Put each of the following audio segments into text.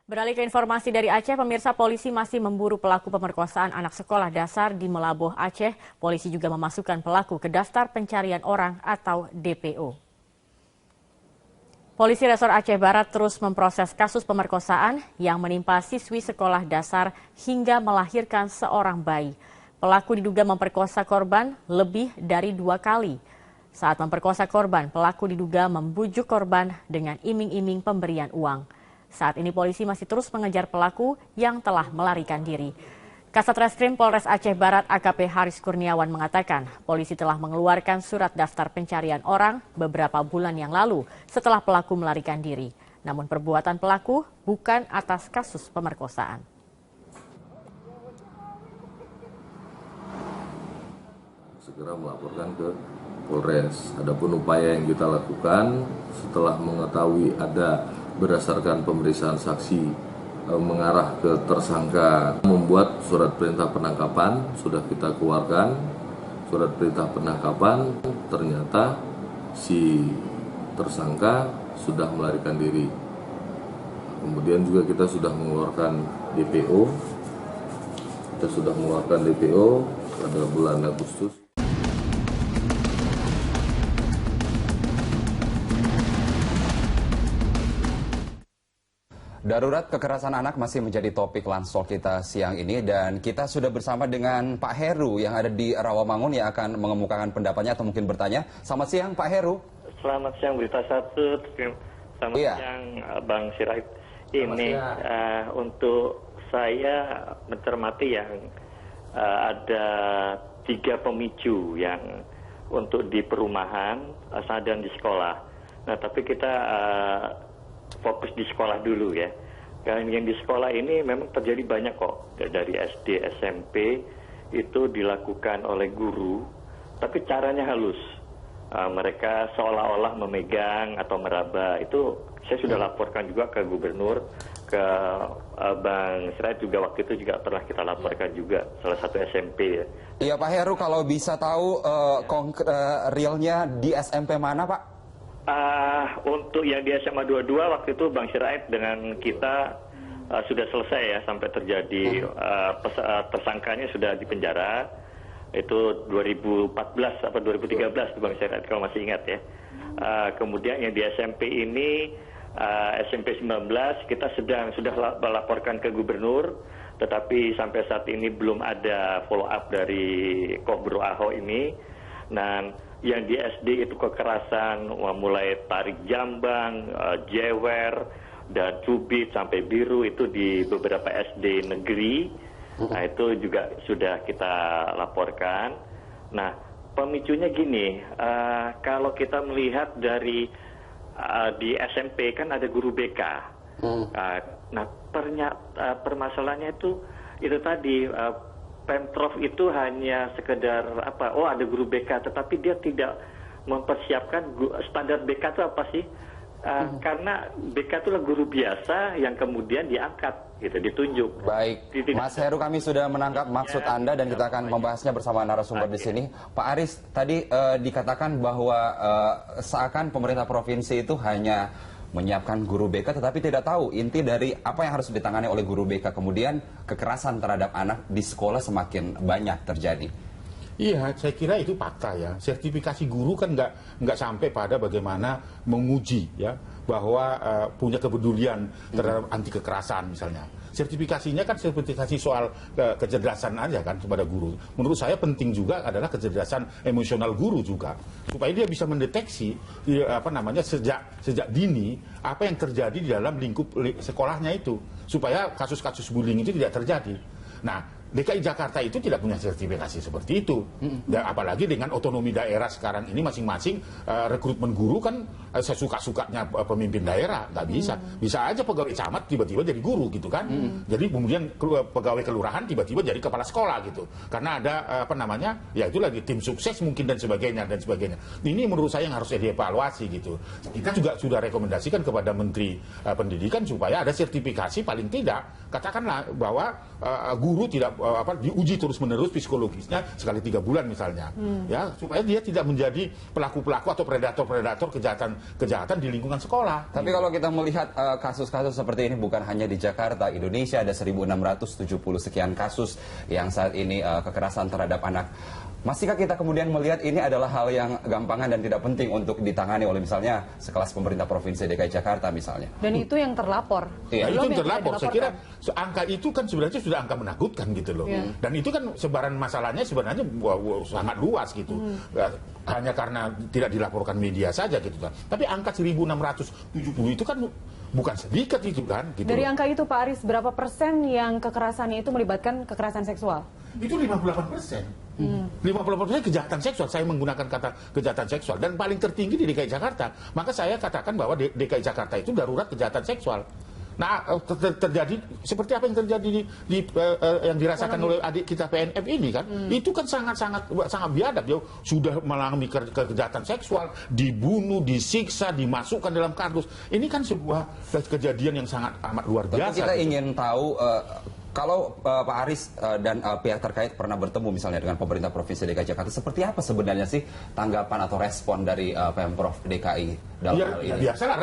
Beralih ke informasi dari Aceh, pemirsa, polisi masih memburu pelaku pemerkosaan anak sekolah dasar di Melaboh, Aceh. Polisi juga memasukkan pelaku ke daftar pencarian orang atau DPO. Polisi Resor Aceh Barat terus memproses kasus pemerkosaan yang menimpa siswi sekolah dasar hingga melahirkan seorang bayi. Pelaku diduga memperkosa korban lebih dari 2 kali. Saat memperkosa korban, pelaku diduga membujuk korban dengan iming-iming pemberian uang. Saat ini polisi masih terus mengejar pelaku yang telah melarikan diri. Kasat Reskrim Polres Aceh Barat AKP Haris Kurniawan mengatakan polisi telah mengeluarkan surat daftar pencarian orang beberapa bulan yang lalu setelah pelaku melarikan diri. Namun perbuatan pelaku bukan atas kasus pemerkosaan. Segera melaporkan ke Polres. Adapun upaya yang kita lakukan setelah mengetahui ada berdasarkan pemeriksaan saksi mengarah ke tersangka, membuat surat perintah penangkapan, sudah kita keluarkan surat perintah penangkapan, ternyata si tersangka sudah melarikan diri. Kemudian juga kita sudah mengeluarkan DPO, pada bulan Agustus. Darurat kekerasan anak masih menjadi topik Lansor kita siang ini, dan kita sudah bersama dengan Pak Heru yang ada di Rawamangun yang akan mengemukakan pendapatnya atau mungkin bertanya. Selamat siang Pak Heru. Selamat siang Berita Satu, selamat siang Bang Sirait. Ini untuk saya mencermati yang ada 3 pemicu yang untuk di perumahan dan di sekolah. Nah tapi kita fokus di sekolah dulu ya. Yang di sekolah ini memang terjadi banyak kok, dari SD, SMP itu dilakukan oleh guru, tapi caranya halus. Mereka seolah-olah memegang atau meraba. Itu saya sudah laporkan juga ke gubernur, ke Bang Sirait juga waktu itu juga pernah kita laporkan juga salah satu SMP ya. Iya Pak Heru, kalau bisa tahu realnya di SMP mana Pak? Untuk yang di SMA 22 waktu itu Bang Sirait dengan kita sudah selesai ya, sampai terjadi tersangkanya sudah di penjara. Itu 2014 atau 2013 Bang Sirait kalau masih ingat ya. Kemudian yang di SMP ini SMP 19 kita sudah melaporkan ke gubernur, tetapi sampai saat ini belum ada follow up dari Kobro Aho ini. Dan yang di SD itu kekerasan mulai tarik jambang, jewer, dan cubit sampai biru itu di beberapa SD negeri. Nah itu juga sudah kita laporkan. Nah pemicunya gini, kalau kita melihat dari di SMP kan ada guru BK. Nah permasalahannya itu tadi, Pemprov itu hanya sekedar ada guru BK, tetapi dia tidak mempersiapkan standar BK itu apa sih? Karena BK itu adalah guru biasa yang kemudian diangkat, gitu, ditunjuk. Baik, Mas Heru, kami sudah menangkap maksud Anda dan kita akan membahasnya bersama narasumber di sini. Pak Aris, tadi dikatakan bahwa seakan pemerintah provinsi itu hanya menyiapkan guru BK tetapi tidak tahu inti dari apa yang harus ditangani oleh guru BK. Kemudian kekerasan terhadap anak di sekolah semakin banyak terjadi. Iya, saya kira itu fakta ya. Sertifikasi guru kan nggak sampai pada bagaimana menguji ya bahwa punya kepedulian terhadap anti kekerasan misalnya. Sertifikasinya kan sertifikasi soal kecerdasan aja kan kepada guru. Menurut saya penting juga adalah kecerdasan emosional guru juga, supaya dia bisa mendeteksi sejak dini apa yang terjadi di dalam lingkup sekolahnya itu, supaya kasus-kasus bullying itu tidak terjadi. Nah, DKI Jakarta itu tidak punya sertifikasi seperti itu. Dan apalagi dengan otonomi daerah sekarang ini masing-masing rekrutmen guru kan sesuka-sukanya pemimpin daerah, nggak bisa. Bisa aja pegawai camat tiba-tiba jadi guru gitu kan. Jadi kemudian pegawai kelurahan tiba-tiba jadi kepala sekolah gitu. Karena ada ya itu lagi tim sukses mungkin dan sebagainya. Ini menurut saya yang harus dievaluasi gitu. Kita juga sudah rekomendasikan kepada Menteri Pendidikan supaya ada sertifikasi paling tidak. Katakanlah bahwa guru tidak diuji terus-menerus psikologisnya sekali 3 bulan misalnya, ya supaya dia tidak menjadi pelaku-pelaku atau predator-predator kejahatan di lingkungan sekolah. Tapi kalau kita melihat kasus-kasus seperti ini bukan hanya di Jakarta, Indonesia ada 1.670 sekian kasus yang saat ini kekerasan terhadap anak. Masihkah kita kemudian melihat ini adalah hal yang gampangan dan tidak penting untuk ditangani oleh misalnya sekelas pemerintah Provinsi DKI Jakarta misalnya? Dan itu yang terlapor. Iya, itu yang terlapor. Saya kira angka itu kan sebenarnya sudah angka menakutkan gitu loh. Dan itu kan sebaran masalahnya sebenarnya sangat luas gitu. Hanya karena tidak dilaporkan media saja gitu kan. Tapi angka 1.670 itu kan bukan sedikit itu kan. Gitu Dari loh. angka itu Pak Aris, berapa persen yang kekerasannya itu melibatkan kekerasan seksual? Itu 58%. 58% kejahatan seksual. Saya menggunakan kata kejahatan seksual dan paling tertinggi di DKI Jakarta. Maka saya katakan bahwa DKI Jakarta itu darurat kejahatan seksual. Nah, terjadi seperti apa yang terjadi yang dirasakan oleh adik kita PNF ini kan, itu kan sangat biadab. Dia sudah mengalami kejahatan seksual, dibunuh, disiksa, dimasukkan dalam kardus. Ini kan sebuah kejadian yang sangat amat luar biasa. Tentu kita gitu. ingin tahu kalau Pak Aris dan pihak terkait pernah bertemu misalnya dengan pemerintah Provinsi DKI Jakarta, seperti apa sebenarnya sih tanggapan atau respon dari Pemprov DKI dalam hal ini? Biasalah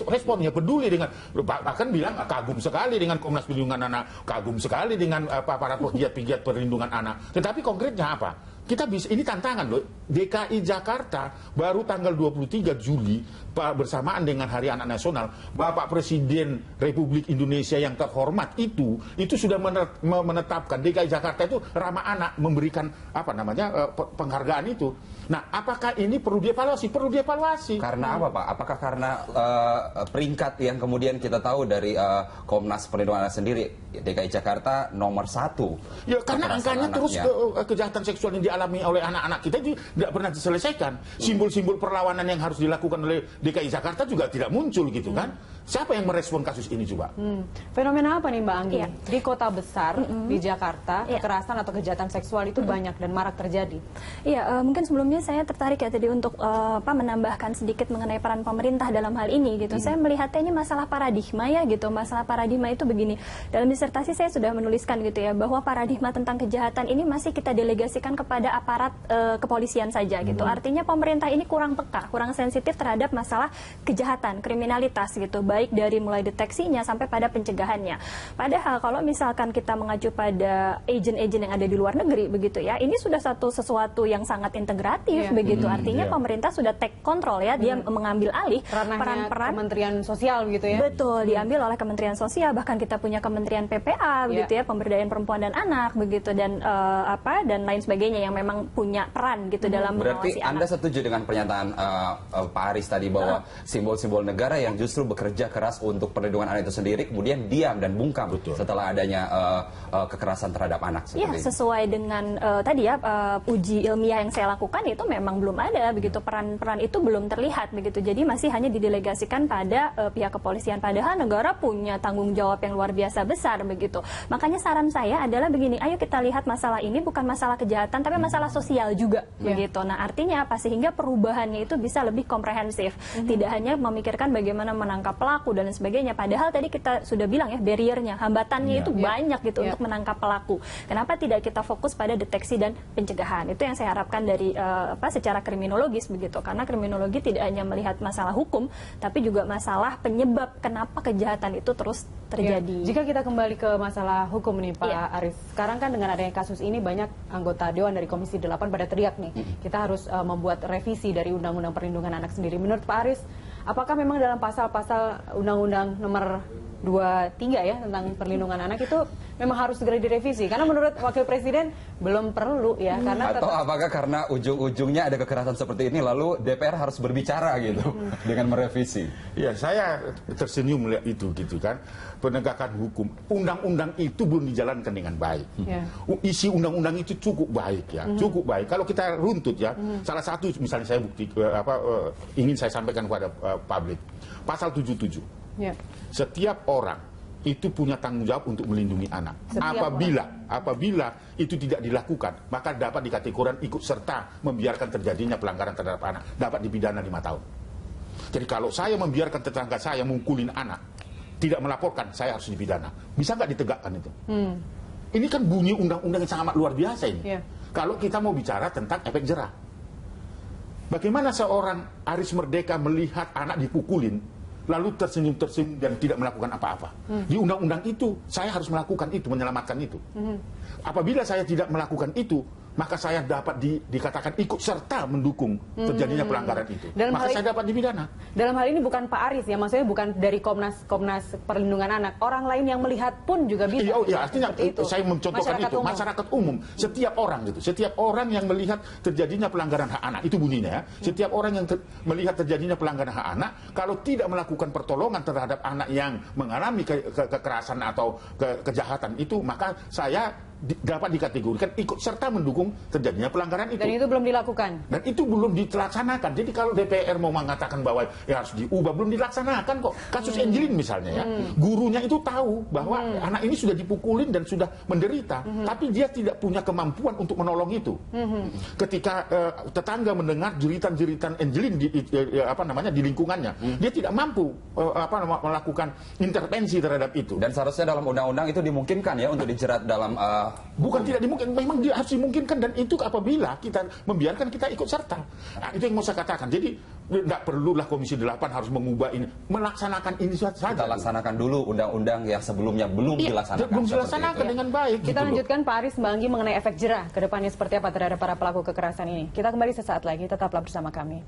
responnya peduli dengan, bahkan bilang kagum sekali dengan Komnas Perlindungan Anak, kagum sekali dengan para pegiat-pegiat perlindungan anak. Tetapi konkretnya apa? Kita bisa, ini tantangan loh. DKI Jakarta baru tanggal 23 Juli bersamaan dengan Hari Anak Nasional, Bapak Presiden Republik Indonesia yang terhormat itu sudah menetapkan DKI Jakarta itu ramah anak, memberikan penghargaan itu. Nah, apakah ini perlu dievaluasi? Perlu dievaluasi. Karena apa, Pak? Apakah karena peringkat yang kemudian kita tahu dari Komnas Perlindungan Anak sendiri, DKI Jakarta nomor 1? Ya, karena angkanya terus kejahatan seksual yang dialami oleh anak-anak kita itu tidak pernah diselesaikan. Simbol-simbol perlawanan yang harus dilakukan oleh DKI Jakarta juga tidak muncul gitu kan. Siapa yang merespon kasus ini coba? Fenomena apa nih Mbak Anggi? Di kota besar, di Jakarta, kekerasan atau kejahatan seksual itu banyak dan marak terjadi. Iya, mungkin sebelumnya saya tertarik ya tadi untuk menambahkan sedikit mengenai peran pemerintah dalam hal ini gitu. Saya melihatnya ini masalah paradigma ya gitu. Masalah paradigma itu begini. Dalam disertasi saya sudah menuliskan gitu ya bahwa paradigma tentang kejahatan ini masih kita delegasikan kepada aparat kepolisian saja gitu. Artinya pemerintah ini kurang peka, kurang sensitif terhadap masalah kejahatan, kriminalitas gitu. Baik dari mulai deteksinya sampai pada pencegahannya. Padahal kalau misalkan kita mengacu pada agen-agen yang ada di luar negeri begitu ya, ini sudah sesuatu yang sangat integratif begitu. Artinya pemerintah sudah take control ya, dia mengambil alih peran-peran Kementerian Sosial gitu ya. Betul, diambil oleh Kementerian Sosial, bahkan kita punya Kementerian PPA begitu ya, Pemberdayaan Perempuan dan Anak begitu dan dan lain sebagainya yang memang punya peran gitu dalam Berarti mengawasi Anda anak. setuju dengan pernyataan Pak Aris tadi bahwa simbol-simbol negara yang justru bekerja keras untuk perlindungan anak itu sendiri kemudian diam dan bungkam setelah adanya kekerasan terhadap anak Ya, seperti ini. sesuai dengan tadi ya uji ilmiah yang saya lakukan itu memang belum ada begitu, peran-peran itu belum terlihat begitu. Jadi masih hanya didelegasikan pada pihak kepolisian, padahal negara punya tanggung jawab yang luar biasa besar begitu. Makanya saran saya adalah begini, ayo kita lihat masalah ini bukan masalah kejahatan tapi masalah sosial juga begitu. Nah, artinya apa? Sehingga perubahannya itu bisa lebih komprehensif. Tidak hanya memikirkan bagaimana menangkap pelaku dan sebagainya. Padahal tadi kita sudah bilang ya, barriernya, hambatannya itu banyak gitu untuk menangkap pelaku. Kenapa tidak kita fokus pada deteksi dan pencegahan? Itu yang saya harapkan dari secara kriminologis begitu. Karena kriminologi tidak hanya melihat masalah hukum, tapi juga masalah penyebab kenapa kejahatan itu terus terjadi. Jika kita kembali ke masalah hukum nih Pak Aris. Sekarang kan dengan adanya kasus ini banyak anggota Dewan dari Komisi 8 pada teriak nih. Kita harus membuat revisi dari Undang-Undang Perlindungan Anak sendiri. Menurut Pak Aris, apakah memang dalam pasal-pasal Undang-Undang nomor 23 ya tentang perlindungan anak itu memang harus segera direvisi? Karena menurut Wakil Presiden belum perlu ya. Karena atau apakah karena ujung-ujungnya ada kekerasan seperti ini lalu DPR harus berbicara gitu dengan merevisi? Ya, saya tersenyum melihat itu gitu kan. Penegakan hukum, undang-undang itu belum dijalankan dengan baik. Isi undang-undang itu cukup baik ya, cukup baik. Kalau kita runtut ya, salah satu misalnya saya ingin saya sampaikan kepada publik, pasal 77. Setiap orang itu punya tanggung jawab untuk melindungi anak. Apabila itu tidak dilakukan, maka dapat dikategorikan ikut serta membiarkan terjadinya pelanggaran terhadap anak, dapat dipidana 5 tahun. Jadi kalau saya membiarkan tetangga saya mukulin anak, tidak melaporkan, saya harus dipidana. Bisa nggak ditegakkan itu? Ini kan bunyi undang-undang yang sangat luar biasa ini. Iya. Kalau kita mau bicara tentang efek jerah. Bagaimana seorang Aris Merdeka melihat anak dipukulin, lalu tersenyum-tersenyum dan tidak melakukan apa-apa. Di undang-undang itu, saya harus melakukan itu, menyelamatkan itu. Apabila saya tidak melakukan itu, maka saya dapat dikatakan ikut serta mendukung terjadinya pelanggaran itu. Maka saya dapat dipidana. Dalam hal ini bukan Pak Aris ya, maksudnya bukan dari Komnas Perlindungan Anak. Orang lain yang melihat pun juga bisa. Iya, artinya itu. Saya mencontohkan Masyarakat itu. umum. Masyarakat umum, setiap orang gitu. Setiap orang yang melihat terjadinya pelanggaran hak anak, itu bunyinya ya. Setiap orang yang melihat terjadinya pelanggaran hak anak, kalau tidak melakukan pertolongan terhadap anak yang mengalami kekerasan atau kejahatan itu, maka saya dapat dikategorikan ikut serta mendukung terjadinya pelanggaran itu. Dan itu belum dilakukan. Dan itu belum dilaksanakan. Jadi kalau DPR mau mengatakan bahwa ya harus diubah, belum dilaksanakan kok. Kasus Angelin misalnya ya, gurunya itu tahu bahwa anak ini sudah dipukulin dan sudah menderita, tapi dia tidak punya kemampuan untuk menolong itu. Ketika tetangga mendengar jeritan-jeritan Angelin di lingkungannya, dia tidak mampu melakukan intervensi terhadap itu. Dan seharusnya dalam undang-undang itu dimungkinkan ya untuk dijerat dalam bukan tidak dimungkinkan, memang dia harus dimungkinkan, dan itu apabila kita membiarkan kita ikut serta. Nah, itu yang mau saya katakan. Jadi tidak perlulah Komisi 8 harus mengubah ini, melaksanakan ini saja. Kita laksanakan dulu undang-undang yang sebelumnya belum dilaksanakan. Belum dilaksanakan dengan baik. Kita lanjutkan Pak Aris, Mbak Anggi, mengenai efek jerah ke depannya seperti apa terhadap para pelaku kekerasan ini. Kita kembali sesaat lagi, tetaplah bersama kami.